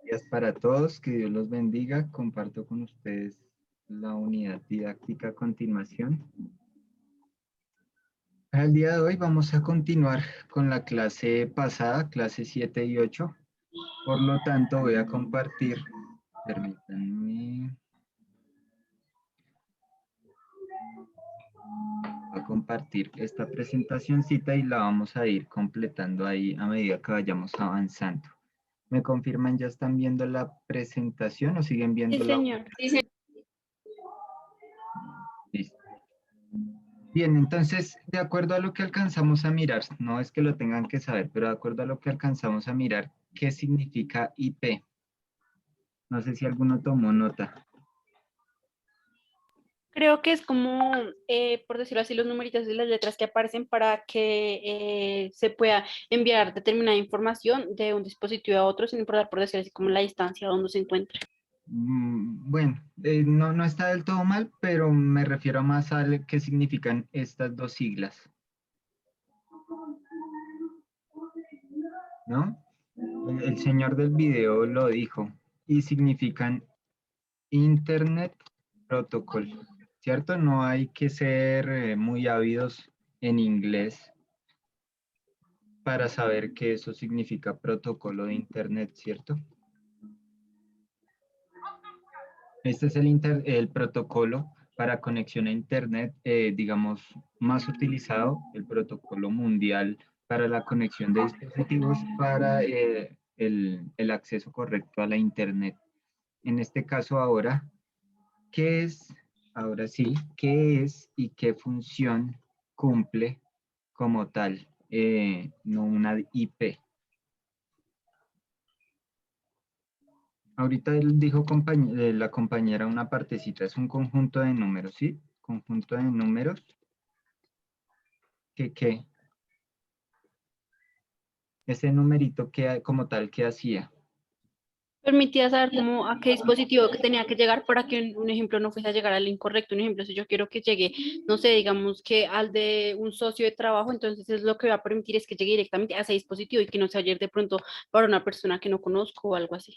Días para todos, que Dios los bendiga. Comparto con ustedes la unidad didáctica a continuación. Para el día de hoy vamos a continuar con la clase pasada, clase 7 y 8. Por lo tanto, voy a compartir, permítanme, voy a compartir esta presentacioncita y la vamos a ir completando ahí a medida que vayamos avanzando. ¿Me confirman ya están viendo la presentación o siguen Sí, viendo la? señor. Sí, señor. Listo. Bien, entonces, de acuerdo a lo que alcanzamos a mirar, no es que lo tengan que saber, pero de acuerdo a lo que alcanzamos a mirar, ¿qué significa IP? No sé si alguno tomó nota. Creo que es como, por decirlo así, los numeritos y las letras que aparecen para que se pueda enviar determinada información de un dispositivo a otro sin importar, por decirlo así, como la distancia donde se encuentre. Bueno, no está del todo mal, pero me refiero más a qué significan estas dos siglas, ¿no? El señor del video lo dijo, y significan Internet Protocol, ¿cierto? No hay que ser muy ávidos en inglés para saber que eso significa protocolo de Internet, ¿cierto? Este es el protocolo para conexión a Internet, digamos, más utilizado, el protocolo mundial para la conexión de dispositivos para el acceso correcto a la Internet. En este caso ahora, ¿qué es? Ahora sí, ¿qué es y qué función cumple como tal? No una IP. Ahorita él dijo la compañera una partecita, es un conjunto de números, ¿sí? Conjunto de números que ese numerito que como tal que hacía. Permitía saber cómo a qué dispositivo que tenía que llegar para que un ejemplo no fuese a llegar al incorrecto. Un ejemplo, si yo quiero que llegue, no sé, digamos que al de un socio de trabajo, entonces es lo que va a permitir es que llegue directamente a ese dispositivo y que no se vaya a ir de pronto para una persona que no conozco o algo así.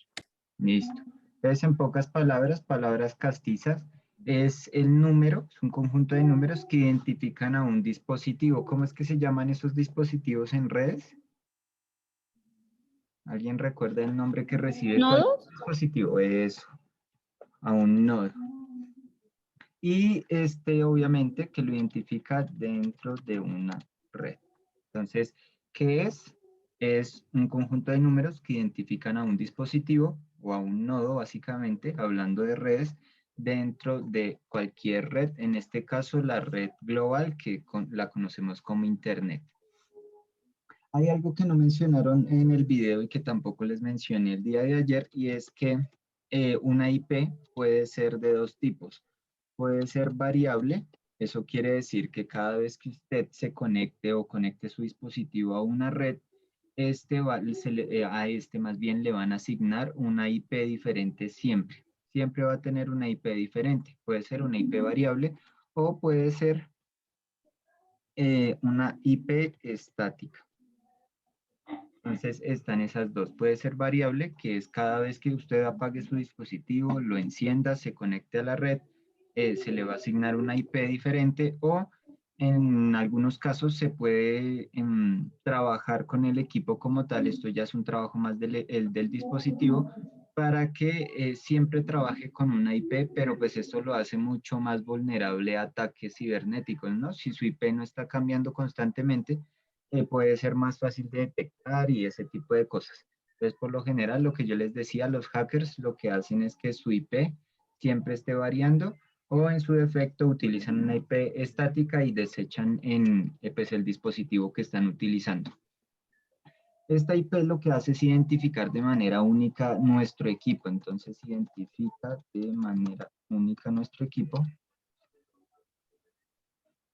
Listo. Entonces, en pocas palabras, palabras castizas, es el número, es un conjunto de números que identifican a un dispositivo. ¿Cómo es que se llaman esos dispositivos en redes? ¿Alguien recuerda el nombre que recibe cualquier ¿Nodos? dispositivo? Eso, a un nodo. Y obviamente, que lo identifica dentro de una red. Entonces, ¿qué es? Es un conjunto de números que identifican a un dispositivo o a un nodo, básicamente, hablando de redes, dentro de cualquier red, en este caso la red global que la conocemos como Internet. Hay algo que no mencionaron en el video y que tampoco les mencioné el día de ayer, y es que una IP puede ser de dos tipos. Puede ser variable, eso quiere decir que cada vez que usted se conecte o conecte su dispositivo a una red, a este más bien le van a asignar una IP diferente siempre. Siempre va a tener una IP diferente. Puede ser una IP variable o puede ser una IP estática. Entonces están esas dos. Puede ser variable, que es cada vez que usted apague su dispositivo, lo encienda, se conecte a la red, se le va a asignar una IP diferente, o en algunos casos se puede trabajar con el equipo como tal. Esto ya es un trabajo más del dispositivo para que siempre trabaje con una IP, pero pues esto lo hace mucho más vulnerable a ataques cibernéticos, ¿no? Si su IP no está cambiando constantemente, puede ser más fácil de detectar y ese tipo de cosas. Entonces, por lo general, lo que yo les decía, los hackers lo que hacen es que su IP siempre esté variando, o en su defecto utilizan una IP estática y desechan pues, el dispositivo que están utilizando. Esta IP lo que hace es identificar de manera única nuestro equipo. Entonces, identifica de manera única nuestro equipo,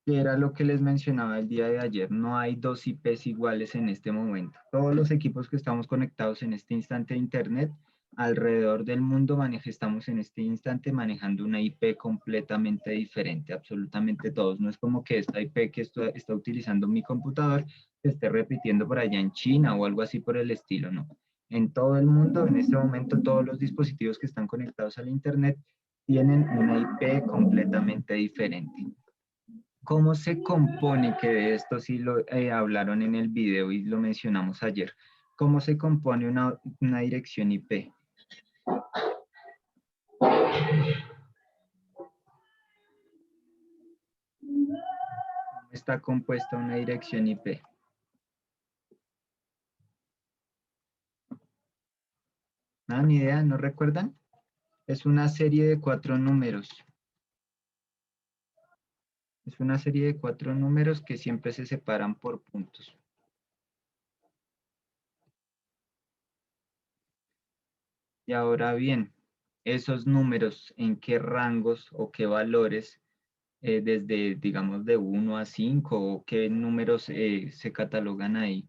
que era lo que les mencionaba el día de ayer. No hay dos IPs iguales en este momento. Todos los equipos que estamos conectados en este instante a Internet alrededor del mundo estamos en este instante manejando una IP completamente diferente, absolutamente todos. No es como que esta IP que está utilizando mi computador se esté repitiendo por allá en China o algo así por el estilo, no. En todo el mundo, en este momento, todos los dispositivos que están conectados al Internet tienen una IP completamente diferente. ¿Cómo se compone? Que de esto sí lo hablaron en el video y lo mencionamos ayer. ¿Cómo se compone una dirección IP? ¿Cómo está compuesta una dirección IP? ¿No? ¿Ni idea? ¿No recuerdan? Es una serie de 4 números. Es una serie de 4 números que siempre se separan por puntos. Y ahora bien, esos números, ¿en qué rangos o qué valores, desde, digamos, de 1 a 5, o qué números se catalogan ahí?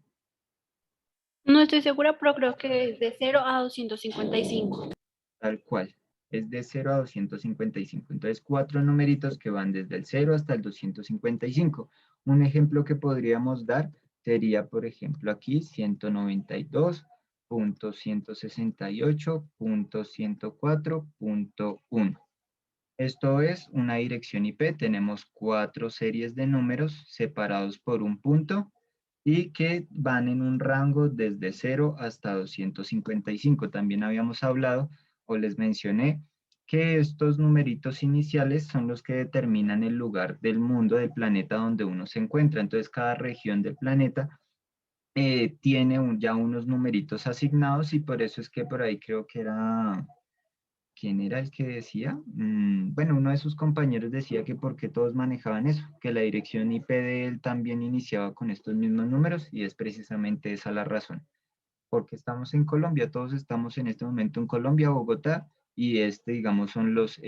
No estoy segura, pero creo que es de 0 a 255. Tal cual. Es de 0 a 255. Entonces, 4 numeritos que van desde el 0 hasta el 255. Un ejemplo que podríamos dar sería, por ejemplo, aquí 192.168.104.1. Esto es una dirección IP. Tenemos 4 series de números separados por un punto y que van en un rango desde 0 hasta 255. También habíamos hablado o les mencioné que estos numeritos iniciales son los que determinan el lugar del mundo, del planeta donde uno se encuentra. Entonces, cada región del planeta tiene ya unos numeritos asignados, y por eso es que por ahí creo que era... ¿Quién era el que decía? Bueno, uno de sus compañeros decía que porque todos manejaban eso, que la dirección IP de él también iniciaba con estos mismos números, y es precisamente esa la razón. Porque estamos en Colombia, todos estamos en este momento en Colombia, Bogotá, y digamos, son los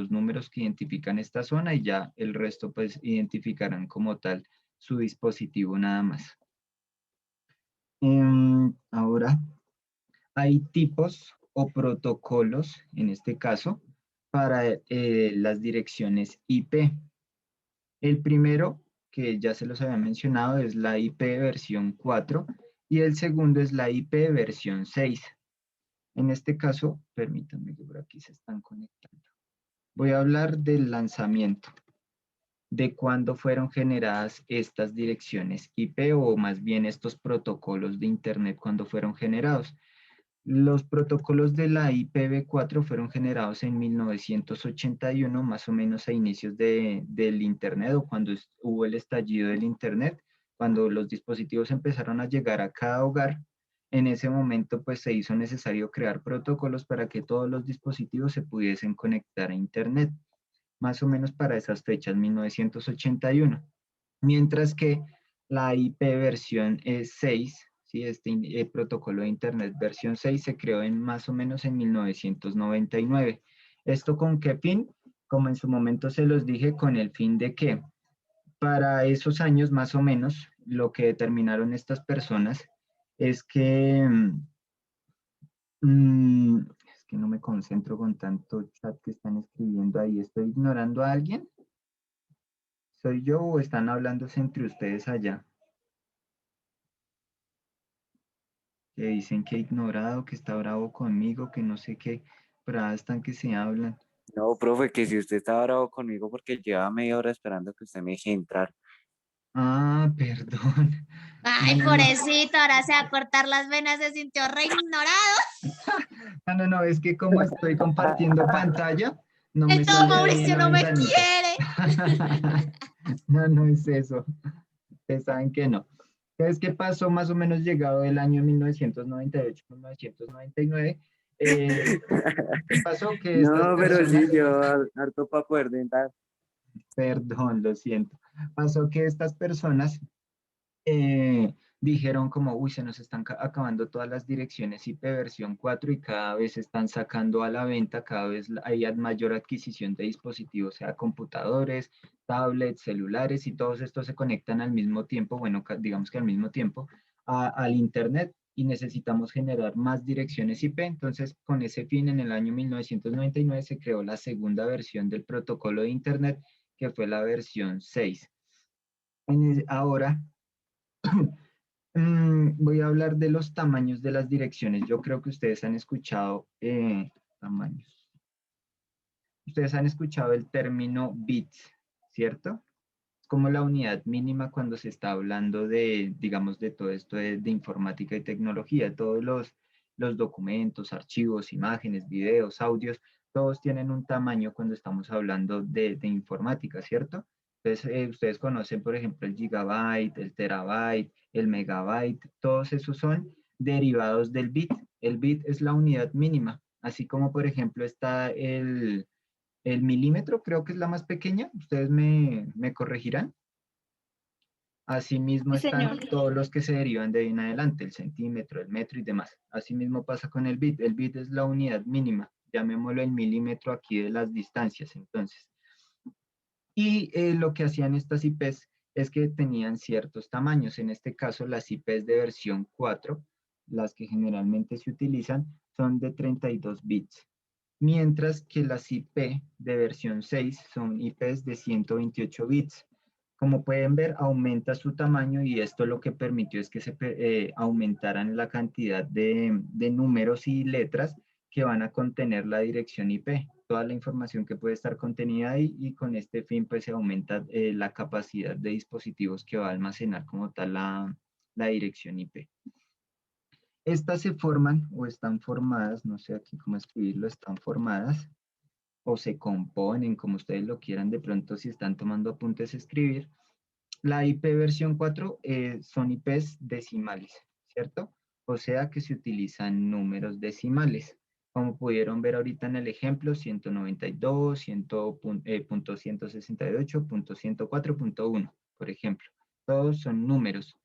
números que identifican esta zona, y ya el resto pues identificarán como tal su dispositivo nada más. Ahora, hay tipos o protocolos, en este caso, para las direcciones IP. El primero, que ya se los había mencionado, es la IP versión 4, y el segundo es la IP versión 6. En este caso, permítanme que por aquí se están conectando. Voy a hablar del lanzamiento, de cuándo fueron generadas estas direcciones IP, o más bien estos protocolos de Internet, cuándo fueron generados. Los protocolos de la IPv4 fueron generados en 1981, más o menos a inicios del Internet, o cuando hubo el estallido del Internet, cuando los dispositivos empezaron a llegar a cada hogar. En ese momento, pues se hizo necesario crear protocolos para que todos los dispositivos se pudiesen conectar a Internet, más o menos para esas fechas, 1981. Mientras que la IP versión 6, ¿sí? Protocolo de Internet versión 6 se creó más o menos en 1999. ¿Esto con qué fin? Como en su momento se los dije, con el fin de que para esos años más o menos lo que determinaron estas personas es que, es que no me concentro con tanto chat que están escribiendo ahí. ¿Estoy ignorando a alguien? ¿Soy yo o están hablándose entre ustedes allá? Que dicen que he ignorado, que está bravo conmigo, que no sé qué, pero están que se hablan. No, profe, que si usted está bravo conmigo porque lleva media hora esperando que usted me deje entrar. Ah, perdón. No, Ay, no, no. pobrecito, ahora se va a cortar las venas, se sintió re ignorado. Ah, no, no, es que como estoy compartiendo pantalla, no me Todo sale ahí Mauricio la no me ventanita. quiere. No, no es eso. Ustedes saben que no. Entonces, ¿qué pasó más o menos llegado el año 1998-1999? ¿Qué pasó? Que estas No, pero personas... sí, lleva harto para poder entrar. Perdón, lo siento. Pasó que estas personas dijeron como, uy, se nos están acabando todas las direcciones IP versión 4, y cada vez están sacando a la venta, cada vez hay mayor adquisición de dispositivos, sea computadores, tablets, celulares, y todos estos se conectan al mismo tiempo, bueno, digamos que al mismo tiempo, al Internet, y necesitamos generar más direcciones IP. Entonces, con ese fin, en el año 1999 se creó la segunda versión del protocolo de Internet, que fue la versión 6. Ahora, Voy a hablar de los tamaños de las direcciones. Yo creo que ustedes han escuchado tamaños. Ustedes han escuchado el término bits, ¿cierto? Es como la unidad mínima cuando se está hablando de, digamos, de todo esto de informática y tecnología. Todos los documentos, archivos, imágenes, videos, audios, todos tienen un tamaño cuando estamos hablando de informática, ¿cierto? Entonces, ustedes conocen, por ejemplo, el gigabyte, el terabyte, el megabyte, todos esos son derivados del bit. El bit es la unidad mínima, así como, por ejemplo, está el milímetro, creo que es la más pequeña, ustedes me corregirán. Asimismo Sí, están señor. todos los que se derivan de ahí en adelante, el centímetro, el metro y demás. Asimismo pasa con el bit. El bit es la unidad mínima, llamémoslo el milímetro aquí de las distancias, entonces. Y lo que hacían estas IPs es que tenían ciertos tamaños. En este caso, las IPs de versión 4, las que generalmente se utilizan, son de 32 bits. Mientras que las IP de versión 6 son IPs de 128 bits. Como pueden ver, aumenta su tamaño y esto lo que permitió es que se aumentaran la cantidad de números y letras que van a contener la dirección IP, toda la información que puede estar contenida ahí y con este fin pues se aumenta la capacidad de dispositivos que va a almacenar como tal la dirección IP. Estas se forman o están formadas, no sé aquí cómo escribirlo, están formadas o se componen, como ustedes lo quieran, de pronto si están tomando apuntes escribir. La IP versión 4 son IPs decimales, ¿cierto? O sea que se utilizan números decimales. Como pudieron ver ahorita en el ejemplo, 192, 100.168, 104.1, por ejemplo. Todos son números,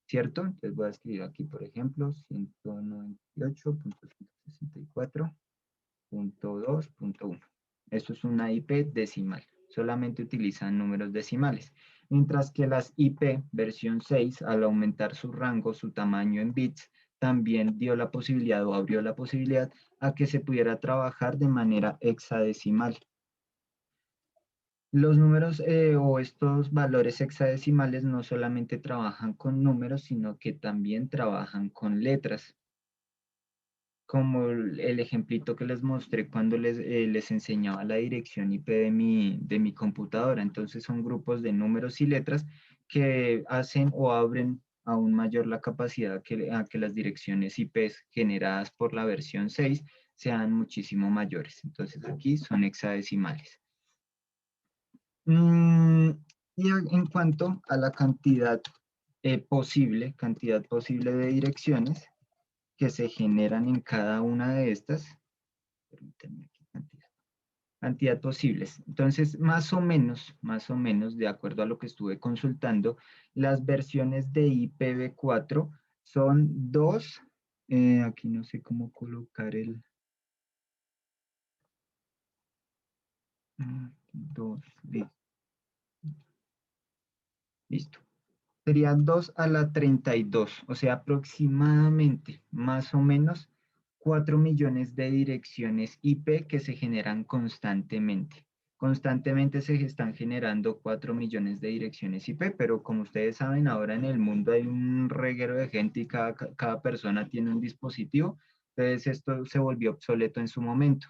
¿cierto? Entonces voy a escribir aquí, por ejemplo, 198.164.2.1. Eso es una IP decimal. Solamente utilizan números decimales. Mientras que las IP versión 6, al aumentar su rango, su tamaño en bits, también dio la posibilidad o abrió la posibilidad a que se pudiera trabajar de manera hexadecimal. Los números o estos valores hexadecimales no solamente trabajan con números, sino que también trabajan con letras, como el ejemplito que les mostré cuando les enseñaba la dirección IP de mi computadora. Entonces son grupos de números y letras que hacen o abren aún mayor la capacidad a que las direcciones IP generadas por la versión 6 sean muchísimo mayores. Entonces aquí son hexadecimales. Mm, en cuanto a la cantidad posible de direcciones, que se generan en cada una de estas. Permítanme aquí cantidad posibles. Entonces, más o menos, de acuerdo a lo que estuve consultando, las versiones de IPv4 son dos, aquí no sé cómo colocar el, dos, listo. Serían 2 a la 32, o sea, aproximadamente, más o menos, 4 millones de direcciones IP que se generan constantemente. Constantemente se están generando 4 millones de direcciones IP, pero como ustedes saben, ahora en el mundo hay un reguero de gente y cada persona tiene un dispositivo, entonces esto se volvió obsoleto en su momento.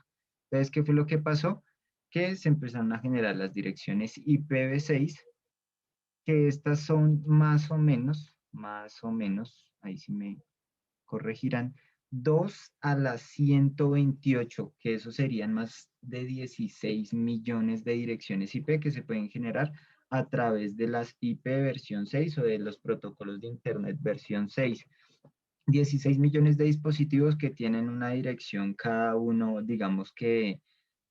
Entonces, ¿qué fue lo que pasó? Que se empezaron a generar las direcciones IPv6, que estas son más o menos, ahí sí me corregirán, 2 a la 128, que eso serían más de 16 millones de direcciones IP que se pueden generar a través de las IP versión 6 o de los protocolos de Internet versión 6. 16 millones de dispositivos que tienen una dirección cada uno, digamos que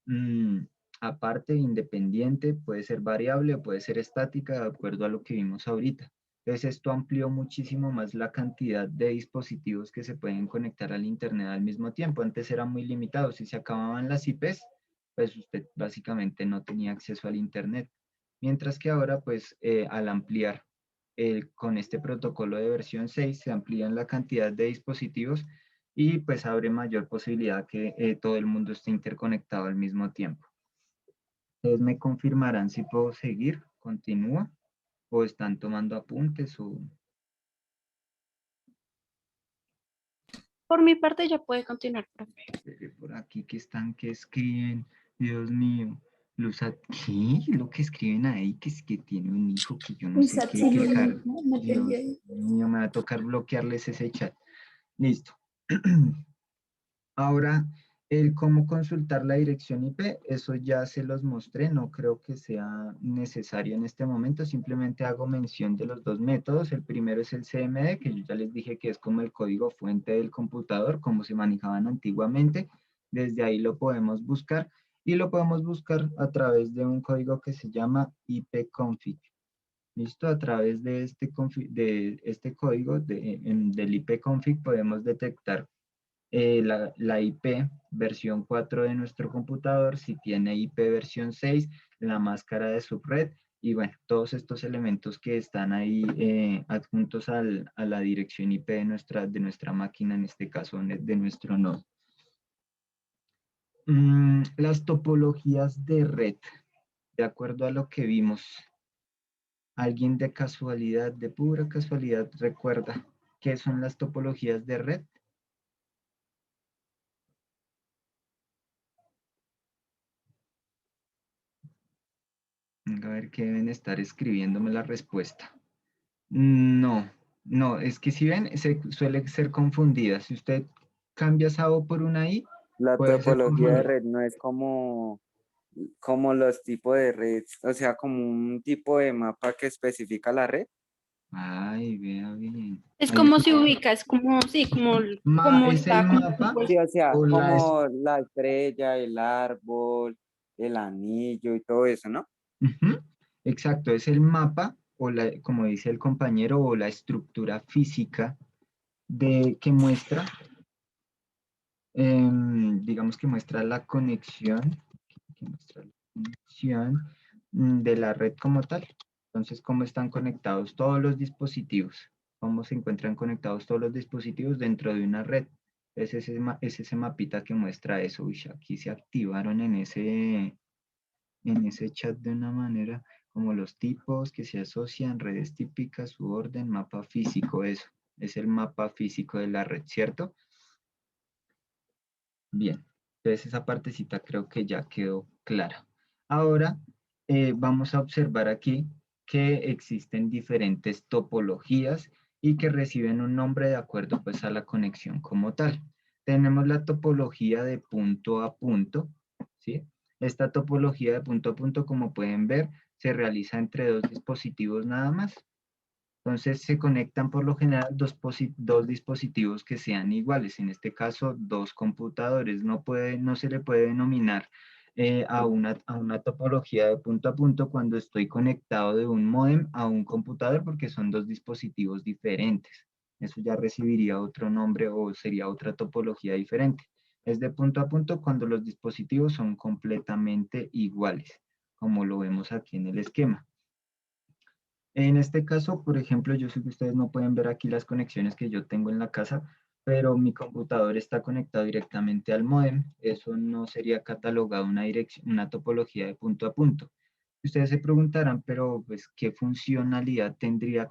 mm, aparte, independiente, puede ser variable o puede ser estática, de acuerdo a lo que vimos ahorita. Entonces, esto amplió muchísimo más la cantidad de dispositivos que se pueden conectar al Internet al mismo tiempo. Antes era muy limitado. Si se acababan las IPs, pues usted básicamente no tenía acceso al Internet. Mientras que ahora, pues, al ampliar con este protocolo de versión 6, se amplían la cantidad de dispositivos y pues abre mayor posibilidad que todo el mundo esté interconectado al mismo tiempo. Ustedes me confirmarán si puedo seguir, continúa, o están tomando apuntes o... Por mi parte ya puede continuar, profe. Por aquí que están, que escriben, Dios mío. ¿Qué? Lo que escriben ahí, que es que tiene un hijo, que yo no sé qué, que Dios mío, me va a tocar bloquearles ese chat. Listo. Ahora, el cómo consultar la dirección IP, eso ya se los mostré, no creo que sea necesario en este momento, simplemente hago mención de los dos métodos. El primero es el CMD, que yo ya les dije que es como el código fuente del computador, como se manejaban antiguamente. Desde ahí lo podemos buscar y lo podemos buscar a través de un código que se llama ipconfig. ¿Listo? A través de este código del ipconfig podemos detectar la IP versión 4 de nuestro computador, si tiene IP versión 6, la máscara de subred y bueno, todos estos elementos que están ahí adjuntos a la dirección IP de nuestra máquina, en este caso de nuestro nodo. Las topologías de red, de acuerdo a lo que vimos. ¿Alguien de casualidad, de pura casualidad, recuerda qué son las topologías de red? A ver qué deben estar escribiéndome la respuesta. No, no, es que si ven, suele ser confundida. Si usted cambia esa O por una I, La puede ser topología de confundida. red no es como los tipos de redes, o sea, como un tipo de mapa que especifica la red. Ay, vea bien. Es Ahí como se ubica, es como, sí, como ¿Es el está, como mapa Sí, o sea, o como la estrella, el árbol, el anillo y todo eso, ¿no? Ujú, exacto, es el mapa o como dice el compañero, o la estructura física que muestra, digamos que muestra la conexión, que muestra la conexión de la red como tal. Entonces, cómo están conectados todos los dispositivos, cómo se encuentran conectados todos los dispositivos dentro de una red. Es ese mapita que muestra eso. Uy, aquí se activaron en ese chat de una manera como los tipos que se asocian, redes típicas, su orden, mapa físico, eso. Es el mapa físico de la red, ¿cierto? Bien, entonces esa partecita creo que ya quedó clara. Ahora vamos a observar aquí que existen diferentes topologías y que reciben un nombre de acuerdo pues a la conexión como tal. Tenemos la topología de punto a punto, ¿sí? Esta topología de punto a punto, como pueden ver, se realiza entre dos dispositivos nada más. Entonces se conectan por lo general dos dispositivos que sean iguales, en este caso dos computadores. No se le puede denominar a una topología de punto a punto cuando estoy conectado de un módem a un computador porque son dos dispositivos diferentes. Eso ya recibiría otro nombre o sería otra topología diferente. Es de punto a punto cuando los dispositivos son completamente iguales, como lo vemos aquí en el esquema. En este caso, por ejemplo, yo sé que ustedes no pueden ver aquí las conexiones que yo tengo en la casa, pero mi computador está conectado directamente al módem. Eso no sería catalogado una topología de punto a punto. Ustedes se preguntarán, pero pues, ¿qué funcionalidad tendría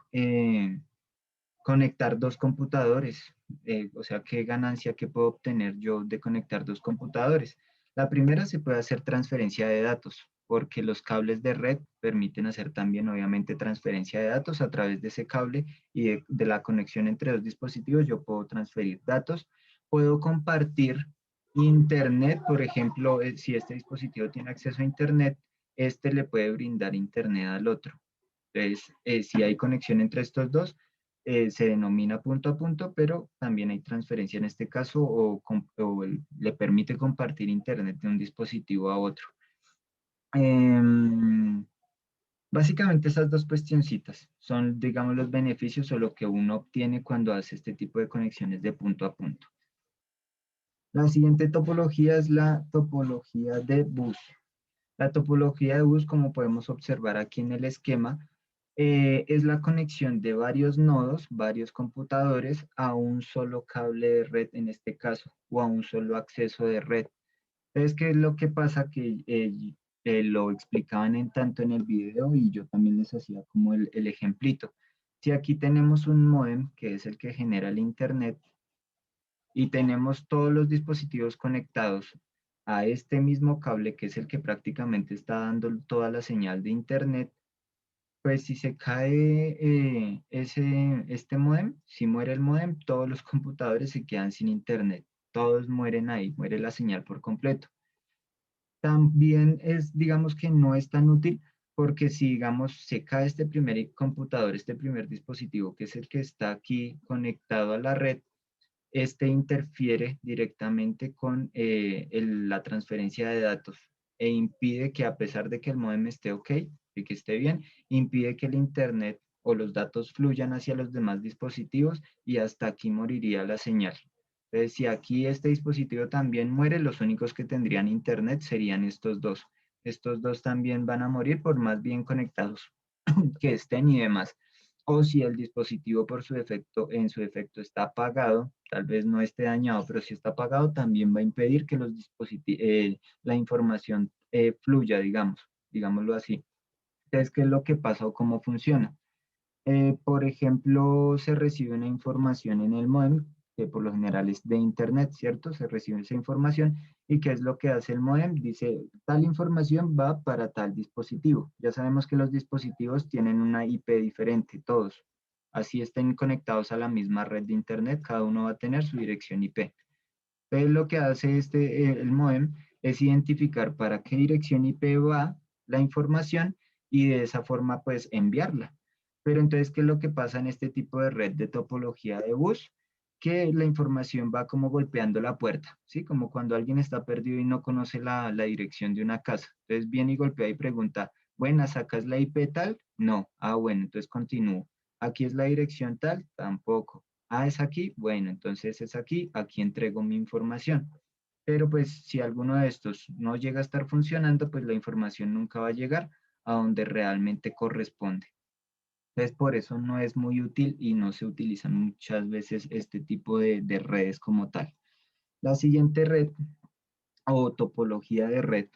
conectar dos computadores? O sea, ¿qué ganancia que puedo obtener yo de conectar dos computadores? La primera, se puede hacer transferencia de datos, porque los cables de red permiten hacer también, obviamente, transferencia de datos a través de ese cable y de la conexión entre dos dispositivos. Yo puedo transferir datos, puedo compartir internet, por ejemplo, si este dispositivo tiene acceso a internet, este le puede brindar internet al otro. Entonces, si hay conexión entre estos dos, se denomina punto a punto, pero también hay transferencia en este caso le permite compartir internet de un dispositivo a otro. Básicamente esas dos cuestioncitas son, digamos, los beneficios o lo que uno obtiene cuando hace este tipo de conexiones de punto a punto. La siguiente topología es la topología de bus. La topología de bus, como podemos observar aquí en el esquema, es la conexión de varios nodos, varios computadores, a un solo cable de red en este caso, o a un solo acceso de red. Entonces, ¿qué es lo que pasa? Que lo explicaban tanto en el video y yo también les hacía como el ejemplito. Si aquí tenemos un módem, que es el que genera el internet, y tenemos todos los dispositivos conectados a este mismo cable, que es el que prácticamente está dando toda la señal de internet, pues si se cae este módem, si muere el módem, todos los computadores se quedan sin internet, todos mueren ahí, muere la señal por completo. También es, digamos que no es tan útil porque si, digamos, se cae este primer computador, este primer dispositivo, que es el que está aquí conectado a la red, este interfiere directamente con la transferencia de datos e impide que, a pesar de que el módem esté ok y que esté bien, impide que el internet o los datos fluyan hacia los demás dispositivos y hasta aquí moriría la señal. Entonces, si aquí este dispositivo también muere, los únicos que tendrían internet serían estos dos. Estos dos también van a morir por más bien conectados que estén y demás. O si el dispositivo por su defecto, en su defecto está apagado, tal vez no esté dañado, pero si está apagado, también va a impedir que la información fluya, digámoslo así. Entonces, ¿qué es lo que pasa o cómo funciona? Por ejemplo, se recibe una información en el módem, que por lo general es de internet, ¿cierto? Se recibe esa información y ¿qué es lo que hace el módem? Dice, tal información va para tal dispositivo. Ya sabemos que los dispositivos tienen una IP diferente, todos. Así estén conectados a la misma red de internet, cada uno va a tener su dirección IP. Entonces, lo que hace el módem es identificar para qué dirección IP va la información y de esa forma, pues, enviarla. Pero entonces, ¿qué es lo que pasa en este tipo de red de topología de bus? Que la información va como golpeando la puerta, ¿sí? Como cuando alguien está perdido y no conoce la dirección de una casa. Entonces viene y golpea y pregunta, buena, ¿sacas la IP tal? No. Ah, bueno, entonces continúo. ¿Aquí es la dirección tal? Tampoco. Ah, ¿es aquí? Bueno, entonces es aquí, aquí entrego mi información. Pero pues si alguno de estos no llega a estar funcionando, pues la información nunca va a llegar a donde realmente corresponde. Entonces por eso no es muy útil y no se utilizan muchas veces este tipo de redes como tal. La siguiente red o topología de red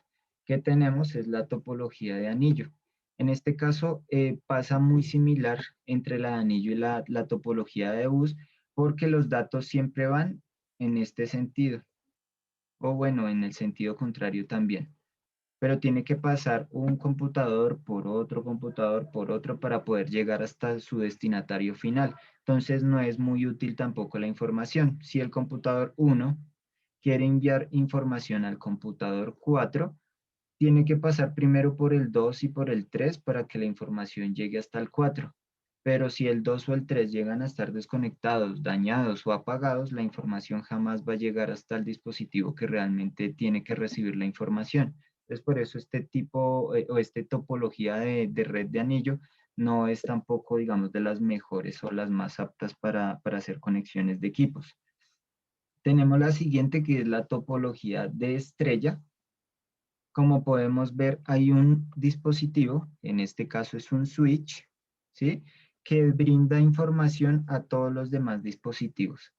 que tenemos es la topología de anillo. En este caso pasa muy similar entre la de anillo y la topología de bus porque los datos siempre van en este sentido, o bueno, en el sentido contrario también. Pero tiene que pasar un computador por otro para poder llegar hasta su destinatario final. Entonces no es muy útil tampoco la información. Si el computador 1 quiere enviar información al computador 4, tiene que pasar primero por el 2 y por el 3 para que la información llegue hasta el 4. Pero si el 2 o el 3 llegan a estar desconectados, dañados o apagados, la información jamás va a llegar hasta el dispositivo que realmente tiene que recibir la información. Entonces, por eso este tipo o esta topología de red de anillo no es tampoco, digamos, de las mejores o las más aptas para hacer conexiones de equipos. Tenemos la siguiente, que es la topología de estrella. Como podemos ver, hay un dispositivo, en este caso es un switch, ¿sí? Que brinda información a todos los demás dispositivos,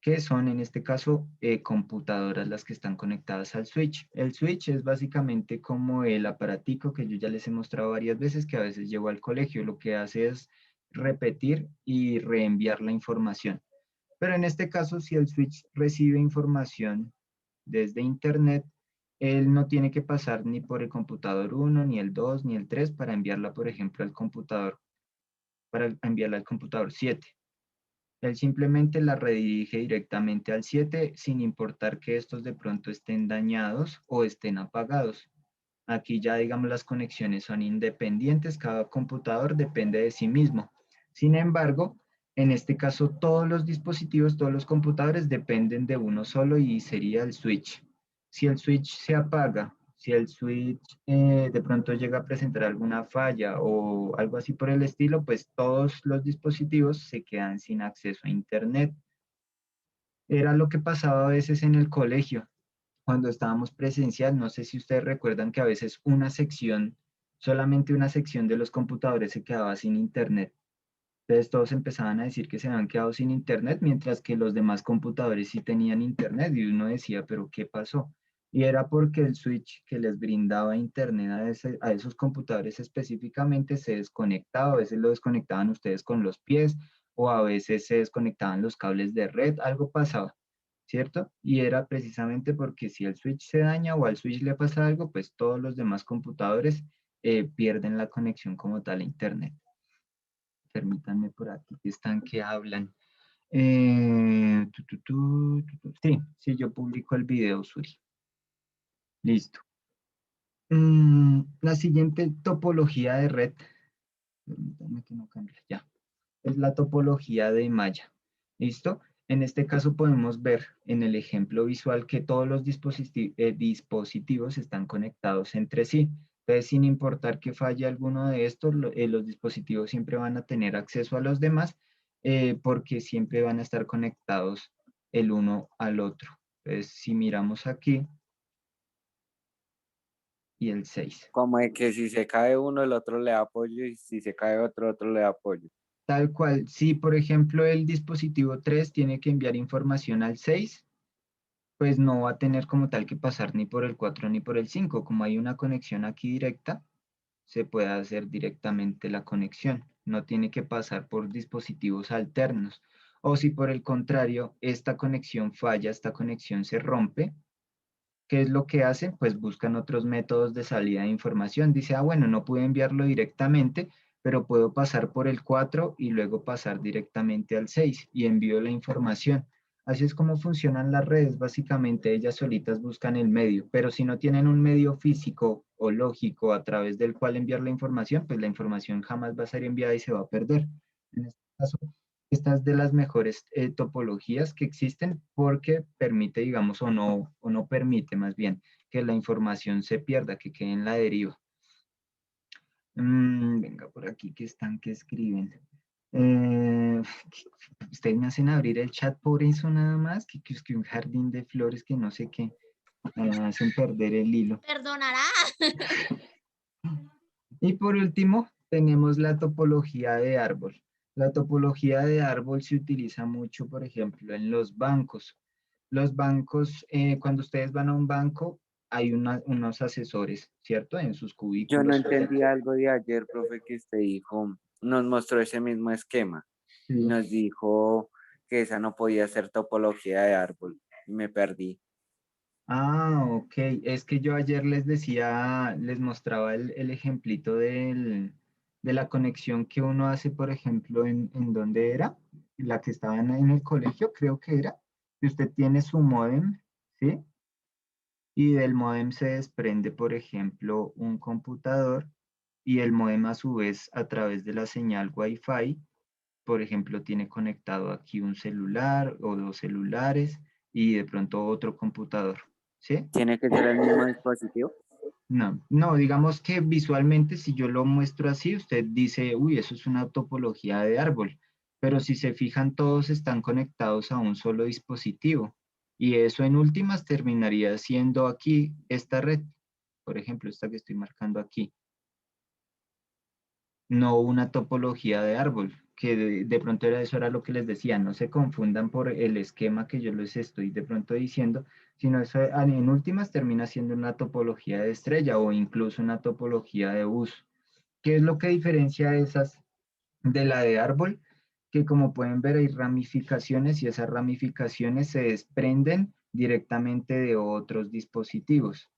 que son en este caso computadoras las que están conectadas al switch. El switch es básicamente como el aparatico que yo ya les he mostrado varias veces, que a veces llevo al colegio. Lo que hace es repetir y reenviar la información. Pero en este caso, si el switch recibe información desde internet, él no tiene que pasar ni por el computador 1, ni el 2, ni el 3 para enviarla, por ejemplo, para enviarla al computador 7. Él simplemente la redirige directamente al 7 sin importar que estos de pronto estén dañados o estén apagados. Aquí ya, digamos, las conexiones son independientes, cada computador depende de sí mismo. Sin embargo, en este caso, todos los dispositivos, todos los computadores dependen de uno solo y sería el switch. Si el switch se apaga, si el switch de pronto llega a presentar alguna falla o algo así por el estilo, pues todos los dispositivos se quedan sin acceso a Internet. Era lo que pasaba a veces en el colegio cuando estábamos presencial. No sé si ustedes recuerdan que a veces solamente una sección de los computadores se quedaba sin internet. Entonces todos empezaban a decir que se habían quedado sin internet, mientras que los demás computadores sí tenían internet y uno decía, pero ¿qué pasó? Y era porque el switch que les brindaba internet a esos computadores específicamente se desconectaba, a veces lo desconectaban ustedes con los pies o a veces se desconectaban los cables de red, algo pasaba, ¿cierto? Y era precisamente porque si el switch se daña o al switch le pasa algo, pues todos los demás computadores pierden la conexión como tal a internet. Permítanme por aquí que están que hablan. Sí, yo publico el video, Suri. Listo. La siguiente topología de red, permítanme que no cambie, ya, es la topología de malla. ¿Listo? En este caso podemos ver en el ejemplo visual que todos los dispositivos están conectados entre sí. Entonces, sin importar que falle alguno de estos, los dispositivos siempre van a tener acceso a los demás porque siempre van a estar conectados el uno al otro. Entonces, si miramos aquí, y el 6. Como de que si se cae uno, el otro le da apoyo y si se cae otro, otro le da apoyo. Tal cual, si por ejemplo el dispositivo 3 tiene que enviar información al 6, pues no va a tener como tal que pasar ni por el 4 ni por el 5. Como hay una conexión aquí directa, se puede hacer directamente la conexión. No tiene que pasar por dispositivos alternos. O si por el contrario, esta conexión falla, esta conexión se rompe, ¿qué es lo que hacen? Pues buscan otros métodos de salida de información. Dice, ah, bueno, no pude enviarlo directamente, pero puedo pasar por el 4 y luego pasar directamente al 6 y envío la información. Así es como funcionan las redes. Básicamente ellas solitas buscan el medio, pero si no tienen un medio físico o lógico a través del cual enviar la información, pues la información jamás va a ser enviada y se va a perder. En este caso, esta es de las mejores topologías que existen porque permite, digamos, o no permite más bien que la información se pierda, que quede en la deriva. Venga, por aquí que están, que escriben. Eh, ustedes me hacen abrir el chat por eso nada más, que es que un jardín de flores que no sé qué, me hacen perder el hilo. Perdonará. Y por último, tenemos la topología de árbol. La topología de árbol se utiliza mucho, por ejemplo, en los bancos. Los bancos, cuando ustedes van a un banco, hay unos asesores, ¿cierto? En sus Yo no cubículos. entendí algo de ayer, profe, que usted dijo, nos mostró ese mismo esquema y Sí. nos dijo que esa no podía ser topología de árbol. Y me perdí. Ah, ok. Es que yo ayer les decía, les mostraba el ejemplito de la conexión que uno hace, por ejemplo, en dónde era, la que estaba en el colegio, creo que era, que usted tiene su módem, ¿sí? Y del módem se desprende, por ejemplo, un computador y el módem a su vez a través de la señal Wi-Fi, por ejemplo, tiene conectado aquí un celular o dos celulares y de pronto otro computador, ¿sí? ¿Tiene que ser el mismo dispositivo? No, no, digamos que visualmente si yo lo muestro así, usted dice, uy, eso es una topología de árbol, pero si se fijan, todos están conectados a un solo dispositivo y eso en últimas terminaría siendo aquí esta red, por ejemplo, esta que estoy marcando aquí, no una topología de árbol, que de pronto era eso era lo que les decía, no se confundan por el esquema que yo les estoy de pronto diciendo, sino eso en últimas termina siendo una topología de estrella o incluso una topología de bus. ¿Qué es lo que diferencia esas de la de árbol? Que como pueden ver hay ramificaciones y esas ramificaciones se desprenden directamente de otros dispositivos.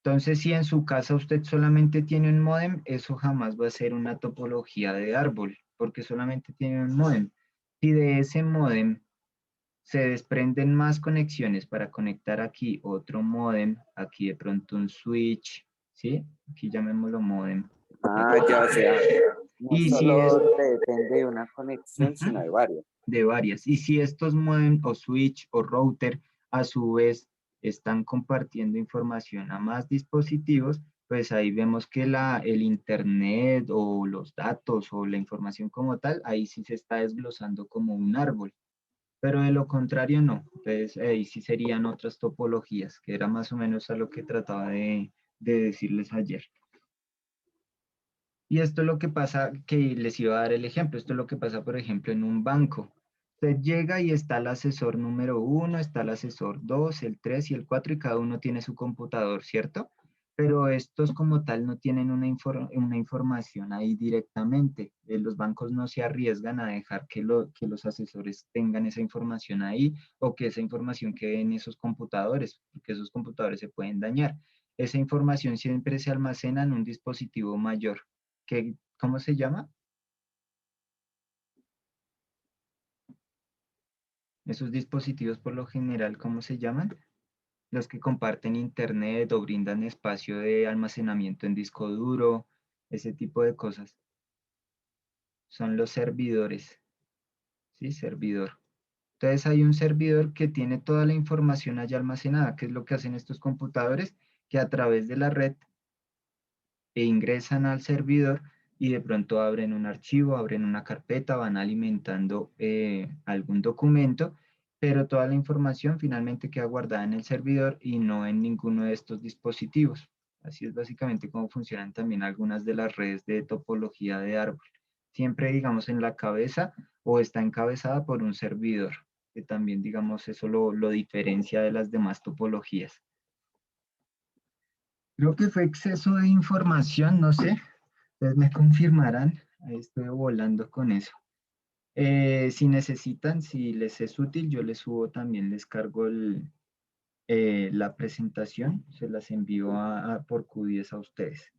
Entonces, si en su casa usted solamente tiene un módem, eso jamás va a ser una topología de árbol, porque solamente tiene un módem. Si de ese módem se desprenden más conexiones para conectar aquí otro módem, aquí de pronto un switch, ¿sí? Aquí llamémoslo módem. Ah, ya, o sea, no Y si es solo depende de una conexión, sino de varias. de varias. Y si estos modem o switch o router a su vez están compartiendo información a más dispositivos, pues ahí vemos que el internet o los datos o la información como tal, ahí sí se está desglosando como un árbol. Pero de lo contrario no. Entonces ahí sí serían otras topologías, que era más o menos a lo que trataba de decirles ayer. Y esto es lo que pasa, que les iba a dar el ejemplo, esto es lo que pasa, por ejemplo, en un banco. Usted llega y está el asesor número 1, está el asesor 2, el 3 y el 4 y cada uno tiene su computador, ¿cierto? pero estos como tal no tienen una información ahí directamente. Los bancos no se arriesgan a dejar que los asesores tengan esa información ahí o que esa información quede en esos computadores, porque esos computadores se pueden dañar. Esa información siempre se almacena en un dispositivo mayor, que, ¿cómo se llama? Esos dispositivos por lo general, ¿cómo se llaman? Los que comparten internet o brindan espacio de almacenamiento en disco duro, ese tipo de cosas. Son los servidores, ¿sí? Servidor. Entonces hay un servidor que tiene toda la información allá almacenada, que es lo que hacen estos computadores, que a través de la red ingresan al servidor y de pronto abren un archivo, abren una carpeta, van alimentando algún documento, pero toda la información finalmente queda guardada en el servidor y no en ninguno de estos dispositivos. Así es básicamente cómo funcionan también algunas de las redes de topología de árbol. Siempre, digamos, en la cabeza o está encabezada por un servidor, que también, digamos, eso lo diferencia de las demás topologías. Creo que fue exceso de información, no sé. Ustedes me confirmarán. Ahí estoy volando con eso. Si necesitan, si les es útil, yo les subo también, les cargo la presentación. Se las envío por Q10 a ustedes.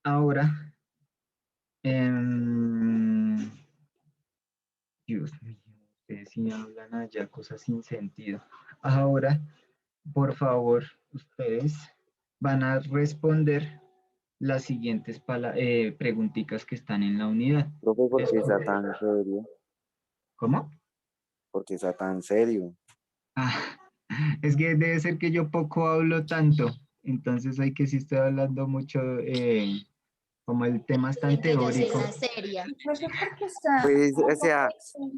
Ahora, Dios mío, ustedes sí hablan allá cosas sin sentido. Ahora, por favor, ustedes van a responder las siguientes preguntitas que están en la unidad. Profe, ¿por qué está tan serio? ¿Cómo? ¿Por qué está tan serio? Ah, es que debe ser que yo poco hablo tanto, entonces hay que si estoy hablando mucho, como el tema es tan Que yo soy teórico. la seria. Profe, ¿por qué está? Pues, o sea,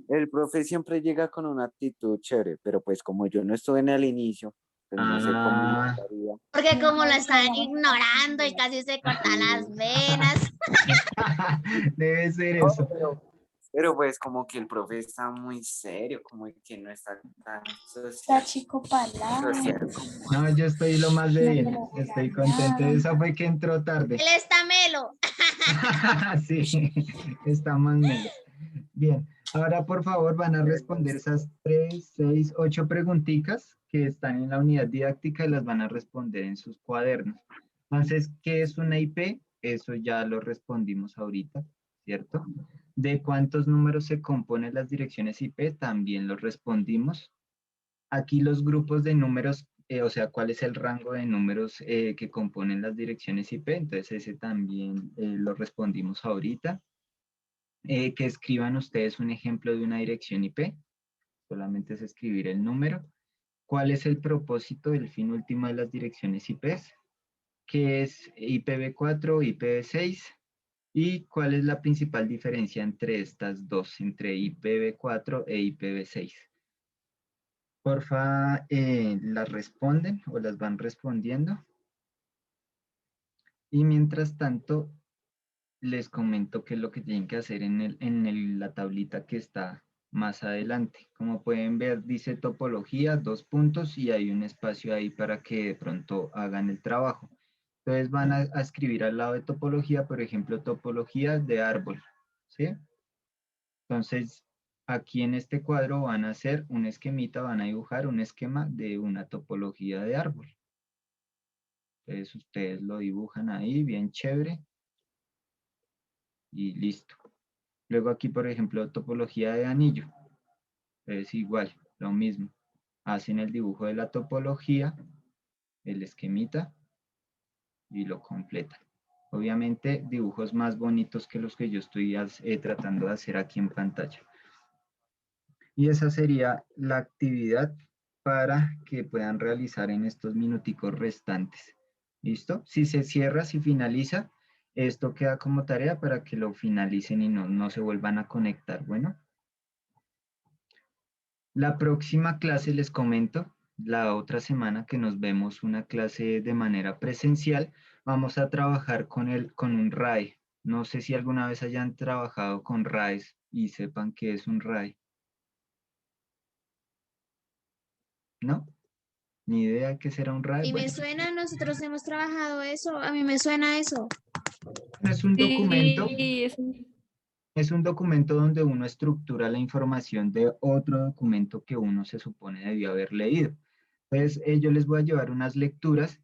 el profe siempre llega con una actitud chévere, pero pues como yo no estuve en el inicio, pues no sé cómo me Ah, estaría. Porque como lo están ignorando y casi se cortan las venas. debe ser No, eso. pero pues como que el profe está muy serio, como que no está tan Está social, chico palabra. como No, yo estoy lo más de bien, No, estoy contento. Esa fue que entró tarde. Él está melo. Sí, está más melo. Bien, ahora por favor van a responder esas 3, 6, 8 preguntitas que están en la unidad didáctica y las van a responder en sus cuadernos. Entonces, ¿qué es una IP? Eso ya lo respondimos ahorita, ¿cierto? ¿De cuántos números se componen las direcciones IP? También lo respondimos. Aquí los grupos de números, o sea, ¿cuál es el rango de números que componen las direcciones IP? Entonces, ese también lo respondimos ahorita. Que escriban ustedes un ejemplo de una dirección IP, solamente es escribir el número. ¿Cuál es el propósito, el fin último de las direcciones IPs? ¿Qué es IPv4, IPv6? ¿Y cuál es la principal diferencia entre estas dos, entre IPv4 e IPv6? Porfa, las responden o las van respondiendo. Y mientras tanto, les comento qué es lo que tienen que hacer en la tablita que está más adelante. Como pueden ver, dice topología, 2 puntos, y hay un espacio ahí para que de pronto hagan el trabajo. Entonces van a escribir al lado de topología, por ejemplo, topología de árbol, ¿sí? Entonces, aquí en este cuadro van a hacer un esquemita, van a dibujar un esquema de una topología de árbol. Entonces, ustedes lo dibujan ahí, bien chévere, y listo. Luego aquí, por ejemplo, topología de anillo. Es igual, lo mismo. Hacen el dibujo de la topología, el esquemita, y lo completan. Obviamente, dibujos más bonitos que los que yo estoy tratando de hacer aquí en pantalla. Y esa sería la actividad para que puedan realizar en estos minuticos restantes. ¿Listo? Si se cierra, si finaliza, esto queda como tarea para que lo finalicen y no se vuelvan a conectar. Bueno. La próxima clase les comento, la otra semana que nos vemos una clase de manera presencial, vamos a trabajar con un RAE. No sé si alguna vez hayan trabajado con RAEs y sepan qué es un RAE. ¿No? Ni idea qué será un RAE. Y me Bueno, suena, nosotros hemos trabajado eso, a mí me suena eso. es un documento. Sí, Es un documento donde uno estructura la información de otro documento que uno se supone debió haber leído. Entonces, yo les voy a llevar unas lecturas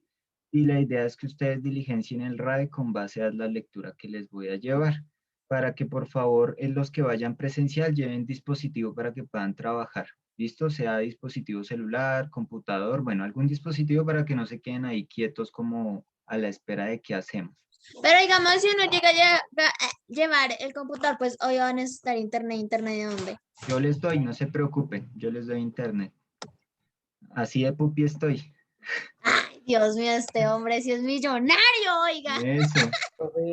y la idea es que ustedes diligencien el RAE con base a la lectura que les voy a llevar, para que por favor los que vayan presencial lleven dispositivo para que puedan trabajar. ¿Listo? Sea dispositivo celular, computador, bueno, algún dispositivo para que no se queden ahí quietos como a la espera de qué hacemos. Pero digamos, si uno llega a llevar el computador, pues hoy va a necesitar internet. ¿Internet de dónde? Yo les doy, no se preocupen, yo les doy internet. Así de pupi estoy. Ay, Dios mío, este hombre sí es millonario, oiga. Eso.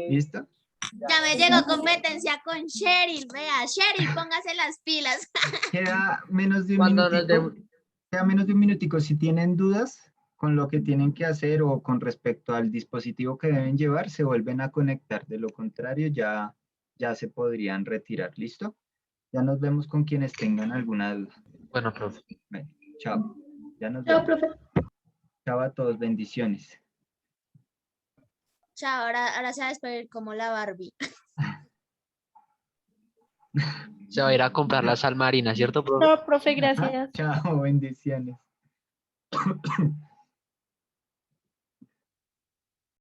¿Listo? Ya me llegó competencia con Cheryl, vea, Cheryl, póngase las pilas. Queda menos de un Cuando nos minutico. Queda menos de un minutico. Si tienen dudas con lo que tienen que hacer o con respecto al dispositivo que deben llevar, se vuelven a conectar. De lo contrario, ya se podrían retirar. ¿Listo? Ya nos vemos con quienes tengan alguna duda. Bueno, profe. Bueno, chao. Ya nos Chao, vemos. profe. Chao a todos. Bendiciones. Chao, ahora se va a despedir como la Barbie. Se va a ir a comprar la sal marina, ¿cierto, profe? Chao, profe, gracias. Chao, bendiciones.